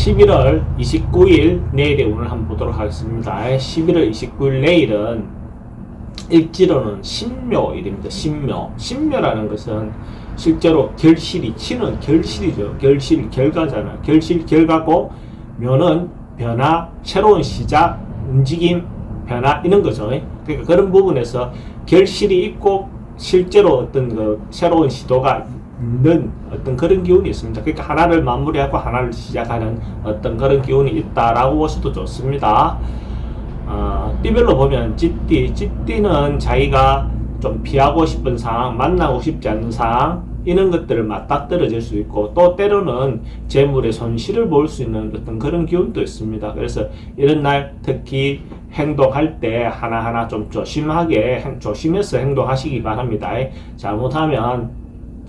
11월 29일 내일의 운을 한번 보도록 하겠습니다. 11월 29일 내일은 일지로는 신묘일입니다. 신묘라는 것은 실제로 결실이, 치는 결실이죠. 결실, 결과잖아요. 결실, 결과고, 묘는 변화, 새로운 시작, 움직임, 변화, 이런 거죠. 그러니까 그런 부분에서 결실이 있고 실제로 어떤 그 새로운 시도가 있는 어떤 그런 기운이 있습니다. 그러니까 하나를 마무리하고 하나를 시작하는 어떤 그런 기운이 있다라고 보셔도 좋습니다. 띠별로 보면 찌띠는 자기가 좀 피하고 싶은 상황, 만나고 싶지 않는 상황, 이런 것들을 맞닥뜨려질 수 있고, 또 때로는 재물의 손실을 볼 수 있는 어떤 그런 기운도 있습니다. 그래서 이런 날 특히 행동할 때 하나하나 좀 조심해서 행동하시기 바랍니다. 잘못하면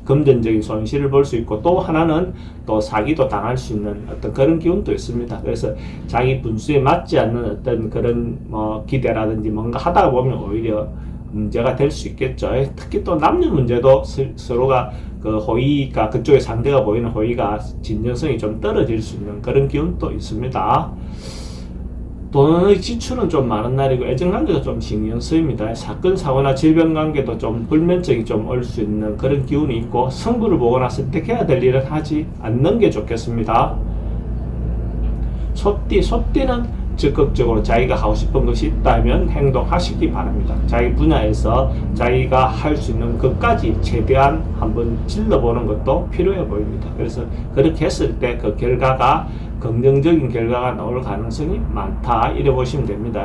금전적인 손실을 볼 수 있고, 또 하나는 또 사기도 당할 수 있는 어떤 그런 기운도 있습니다. 그래서 자기 분수에 맞지 않는 어떤 그런 기대라든지 뭔가 하다 보면 오히려 문제가 될 수 있겠죠. 특히 또 남녀 문제도 서로가 그 호의가, 그쪽에 상대가 보이는 호의가 진정성이 좀 떨어질 수 있는 그런 기운도 있습니다. 돈의 지출은 좀 많은 날이고, 애정관계도 좀 신경 쓰입니다. 사건, 사고나 질병관계도 좀 불면증이 좀 올 수 있는 그런 기운이 있고, 승부를 보거나 선택해야 될 일은 하지 않는 게 좋겠습니다. 소띠는 적극적으로 자기가 하고 싶은 것이 있다면 행동하시기 바랍니다. 자기 분야에서 자기가 할 수 있는 것까지 최대한 한번 질러보는 것도 필요해 보입니다. 그래서 그렇게 했을 때 그 결과가 긍정적인 결과가 나올 가능성이 많다, 이래 보시면 됩니다.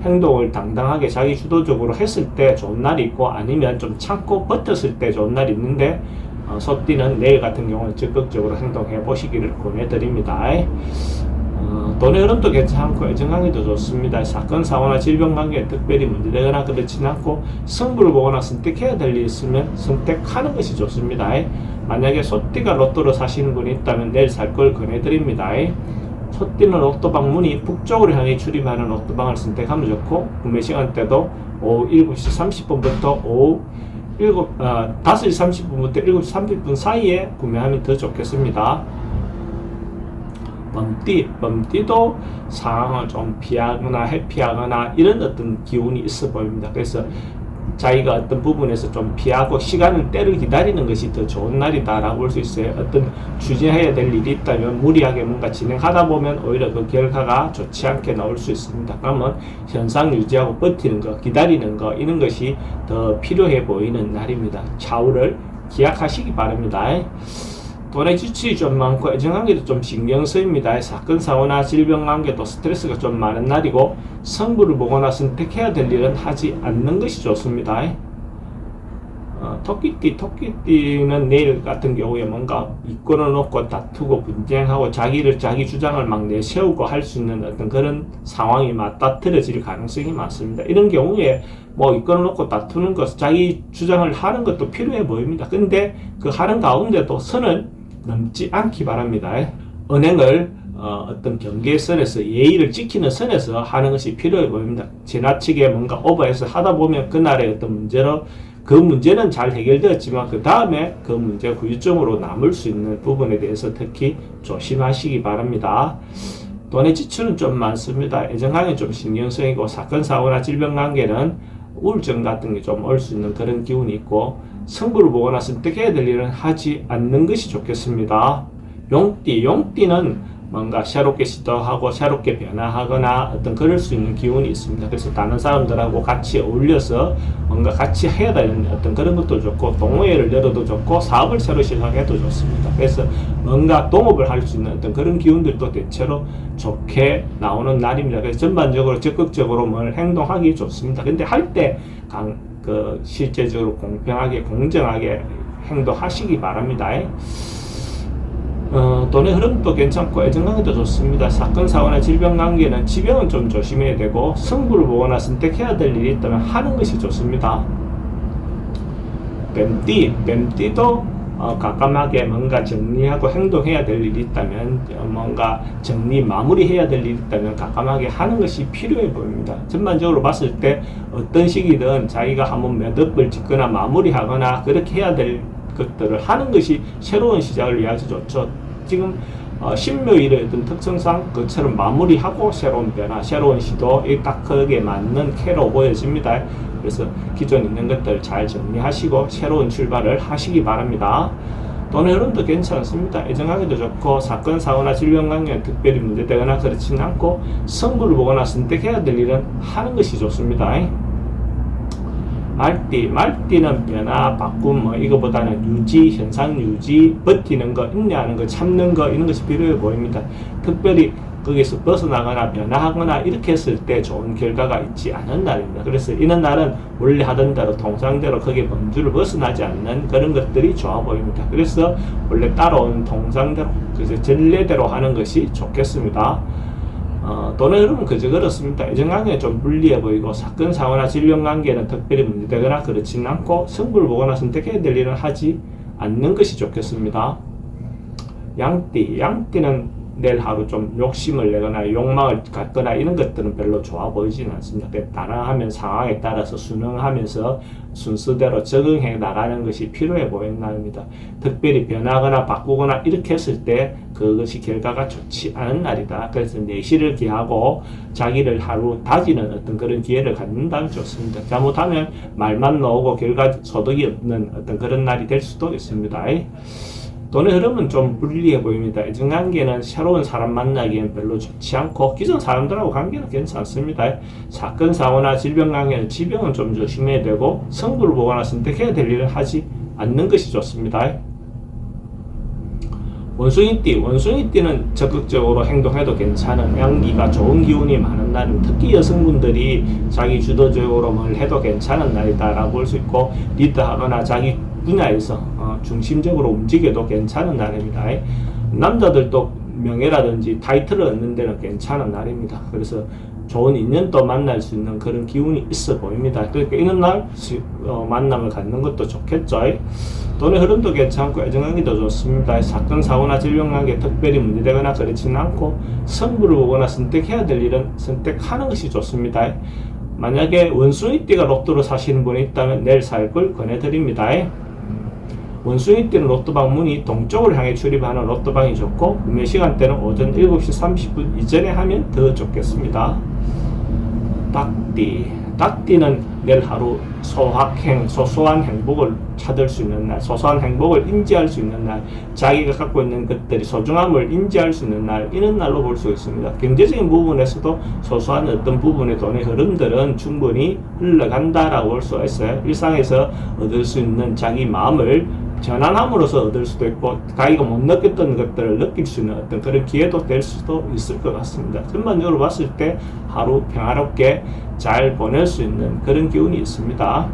행동을 당당하게 자기 주도적으로 했을 때 좋은 날이 있고, 아니면 좀 참고 버텼을 때 좋은 날이 있는데, 소띠는 내일 같은 경우는 적극적으로 행동해 보시기를 권해드립니다. 돈의 흐름도 괜찮고 애정관계도 좋습니다. 사건, 사고나 질병관계에 특별히 문제되거나 그렇지는 않고, 승부를 보거나 선택해야 될 일이 있으면 선택하는 것이 좋습니다. 만약에 소띠가 로또를 사시는 분이 있다면 내일 살 걸 권해드립니다. 소띠는 로또 방문이 북쪽으로 향해 출입하는 로또방을 선택하면 좋고, 구매 시간대도 오후 7시 30분부터 오후 5시 30분부터 7시 30분 사이에 구매하면 더 좋겠습니다. 범띠도 상황을 좀 피하거나 회피하거나 이런 어떤 기운이 있어 보입니다. 그래서 자기가 어떤 부분에서 좀 피하고 시간을 때를 기다리는 것이 더 좋은 날이다라고 볼 수 있어요. 어떤 추진해야 될 일이 있다면 무리하게 뭔가 진행하다 보면 오히려 그 결과가 좋지 않게 나올 수 있습니다. 그러면 현상 유지하고 버티는 거, 기다리는 거, 이런 것이 더 필요해 보이는 날입니다. 차후를 기약하시기 바랍니다. 돈의 지출이 좀 많고 애정관계도 좀 신경 쓰입니다. 사건, 사고나 질병관계도 스트레스가 좀 많은 날이고, 승부를 보거나 선택해야 될 일은 하지 않는 것이 좋습니다. 토끼띠는 내일 같은 경우에 뭔가 이끌어 놓고 다투고 분쟁하고 자기 주장을 막 내세우고 할 수 있는 어떤 그런 상황이 맞닥뜨려질 가능성이 많습니다. 이런 경우에 이끌어 놓고 다투는 것, 자기 주장을 하는 것도 필요해 보입니다. 근데 그 하는 가운데도 선을 넘지 않기 바랍니다. 은행을 어떤 경계의 선에서, 예의를 지키는 선에서 하는 것이 필요해 보입니다. 지나치게 뭔가 오버해서 하다 보면 그날의 어떤 문제로, 그 문제는 잘 해결되었지만 그 다음에 그 문제가 후유증으로 남을 수 있는 부분에 대해서 특히 조심하시기 바랍니다. 돈의 지출은 좀 많습니다. 애정관계는 좀 신경 쓰이고, 사건, 사고나 질병관계는 우울증 같은 게 좀 올 수 있는 그런 기운이 있고, 승부를 보거나 선택해야 될 일은 하지 않는 것이 좋겠습니다. 용띠는 뭔가 새롭게 시도하고 새롭게 변화하거나 어떤 그럴 수 있는 기운이 있습니다. 그래서 다른 사람들하고 같이 어울려서 뭔가 같이 해야 되는 어떤 그런 것도 좋고, 동호회를 열어도 좋고, 사업을 새로 시작해도 좋습니다. 그래서 뭔가 동업을 할 수 있는 어떤 그런 기운들도 대체로 좋게 나오는 날입니다. 그래서 전반적으로 적극적으로 뭘 행동하기 좋습니다. 근데 할 때 실제적으로 공평하게, 공정하게 행동하시기 바랍니다. 돈의 흐름도 괜찮고 애정관계도 좋습니다. 사건, 사고나 질병관계는 지병은 좀 조심해야 되고, 승부를 보거나 선택해야 될 일이 있다면 하는 것이 좋습니다. 뱀띠도 깜깜하게 뭔가 정리하고 행동해야 될 일이 있다면, 뭔가 마무리해야 될 일이 있다면 깜깜하게 하는 것이 필요해 보입니다. 전반적으로 봤을 때 어떤 시기든 자기가 한번 매듭을 짓거나 마무리하거나 그렇게 해야 될 것들을 하는 것이 새로운 시작을 위해서 좋죠. 지금 신묘일의 어떤 특성상 그처럼 마무리하고 새로운 변화, 새로운 시도, 딱 거기에 맞는 캐로 보여집니다. 그래서 기존 있는 것들 잘 정리하시고 새로운 출발을 하시기 바랍니다. 돈의 흐름도 괜찮습니다. 애정하기도 좋고 사건, 사고나 질병 관계는 특별히 문제되거나 그렇지는 않고 승부를 보거나 선택해야 될 일은 하는 것이 좋습니다. 말띠는 변화, 바꿈, 이거보다는 유지, 현상 유지, 버티는 거, 인내하는 거, 참는 거, 이런 것이 필요해 보입니다. 특별히 거기서 벗어나거나 변화하거나 이렇게 했을 때 좋은 결과가 있지 않은 날입니다. 그래서 이런 날은 원래 하던 대로 통상대로 거기에 범주를 벗어나지 않는 그런 것들이 좋아 보입니다. 그래서 원래 따라온 통상대로, 그래서 전례대로 하는 것이 좋겠습니다. 돈의 흐름은 그저 그렇습니다. 애정관계는 좀 불리해 보이고 사건, 사고나 질병 관계는 특별히 문제되거나 그렇지는 않고 승부를 보거나 선택해야 될 일은 하지 않는 것이 좋겠습니다. 양띠는 내일 하루 좀 욕심을 내거나 욕망을 갖거나 이런 것들은 별로 좋아 보이지는 않습니다. 다양하면 상황에 따라서 순응하면서 순서대로 적응해 나가는 것이 필요해 보이는 날입니다. 특별히 변하거나 바꾸거나 이렇게 했을 때 그것이 결과가 좋지 않은 날이다. 그래서 내실을 기하고 자기를 하루 다지는 어떤 그런 기회를 갖는다면 좋습니다. 잘못하면 말만 나오고 결과 소득이 없는 어떤 그런 날이 될 수도 있습니다. 돈의 흐름은 좀 불리해 보입니다. 애정관계는 새로운 사람 만나기엔 별로 좋지 않고 기존 사람들하고 관계는 괜찮습니다. 사건, 사고나 질병 관계는 질병은 좀 조심해야 되고 승부를 보거나 선택해야 될 일을 하지 않는 것이 좋습니다. 원숭이띠는 적극적으로 행동해도 괜찮은 양기가 좋은 기운이 많은 날입니다. 특히 여성분들이 자기 주도적으로 뭘 해도 괜찮은 날이다 라고 볼 수 있고 리드하거나 자기 분야에서 중심적으로 움직여도 괜찮은 날입니다. 남자들도 명예라든지 타이틀을 얻는 데는 괜찮은 날입니다. 그래서 좋은 인연도 만날 수 있는 그런 기운이 있어 보입니다. 그러니까 이런 날 만남을 갖는 것도 좋겠죠. 돈의 흐름도 괜찮고 애정하기도 좋습니다. 사건, 사고나 질병 관계 특별히 문제되거나 그렇지는 않고 승부를 보거나 선택해야 될 일은 선택하는 것이 좋습니다. 만약에 원숭이띠가 로또를 사시는 분이 있다면 내일 살 걸 권해드립니다. 원숭이띠는 로또방 문이 동쪽으로 향해 출입하는 로또방이 좋고 구매 시간대는 오전 7시 30분 이전에 하면 더 좋겠습니다. 닭띠는 내일 하루 소소한 행복을 찾을 수 있는 날, 소소한 행복을 인지할 수 있는 날, 자기가 갖고 있는 것들이 소중함을 인지할 수 있는 날, 이런 날로 볼 수 있습니다. 경제적인 부분에서도 소소한 어떤 부분의 돈의 흐름들은 충분히 흘러간다라고 볼 수 있어요. 일상에서 얻을 수 있는 자기 마음을 전환함으로써 얻을 수도 있고 자기가 못 느꼈던 것들을 느낄 수 있는 어떤 그런 기회도 될 수도 있을 것 같습니다. 전반적으로 봤을 때 하루 평화롭게 잘 보낼 수 있는 그런 기운이 있습니다.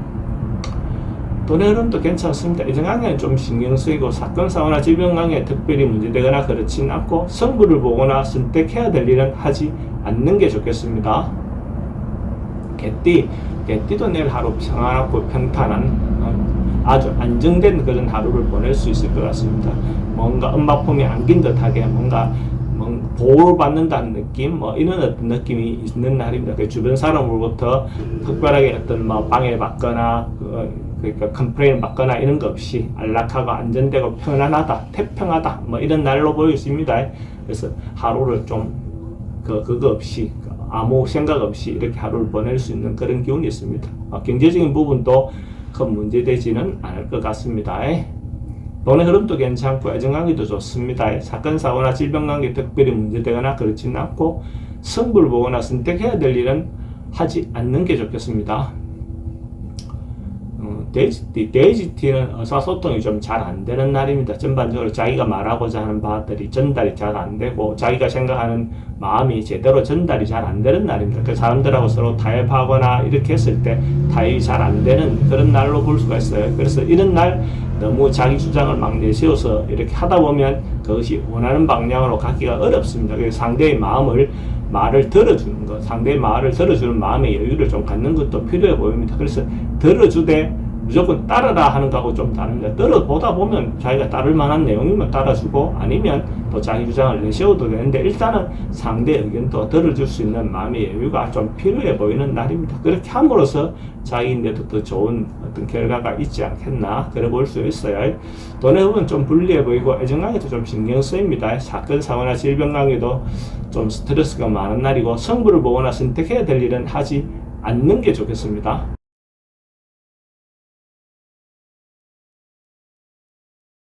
돈의 흐름도 괜찮습니다. 애정관계는 좀 신경 쓰이고 사건, 사고나 질병 관계에 특별히 문제되거나 그렇지는 않고 승부를 보거나 선택해야 될 일은 하지 않는 게 좋겠습니다. 개띠도 내일 하루 평안하고 평탄한 아주 안정된 그런 하루를 보낼 수 있을 것 같습니다. 뭔가 엄마품이 안긴 듯하게 뭔가 보호를 받는다는 느낌, 이런 어떤 느낌이 있는 날입니다. 그 주변 사람으로부터 특별하게 어떤 방해받거나 그러니까 컴플레인 받거나 이런 거 없이 안락하고 안전되고 편안하다, 태평하다, 이런 날로 보여집니다. 그래서 하루를 좀 그거 없이 아무 생각 없이 이렇게 하루를 보낼 수 있는 그런 기운이 있습니다. 경제적인 부분도 큰 문제되지는 않을 것 같습니다. 돈의 흐름도 괜찮고 애정관계도 좋습니다. 사건, 사고나 질병 관계 특별히 문제되거나 그렇지는 않고 승부를 보거나 선택해야 될 일은 하지 않는 게 좋겠습니다. 돼지띠는 의사소통이 좀 잘 안 되는 날입니다. 전반적으로 자기가 말하고자 하는 바들이 전달이 잘 안 되고 자기가 생각하는 마음이 제대로 전달이 잘 안 되는 날입니다. 그 사람들하고 서로 타협하거나 이렇게 했을 때 타협이 잘 안 되는 그런 날로 볼 수가 있어요. 그래서 이런 날 너무 자기 주장을 막 내세워서 이렇게 하다 보면 그것이 원하는 방향으로 가기가 어렵습니다. 그래서 상대의 말을 들어주는 것, 상대의 말을 들어주는 마음의 여유를 좀 갖는 것도 필요해 보입니다. 그래서 들어주되 무조건 따르라 하는 거하고 좀 다릅니다. 들어보다 보면 자기가 따를 만한 내용이면 따라주고 아니면 또 자기 주장을 내세워도 되는데 일단은 상대 의견도 들어줄 수 있는 마음의 여유가 좀 필요해 보이는 날입니다. 그렇게 함으로써 자기인데도 더 좋은 어떤 결과가 있지 않겠나 그래 볼 수 있어요. 돈의 부분 좀 불리해 보이고 애정관계도 좀 신경 쓰입니다. 사건 사고나 질병 관계도 좀 스트레스가 많은 날이고 성부를 보거나 선택해야 될 일은 하지 않는 게 좋겠습니다.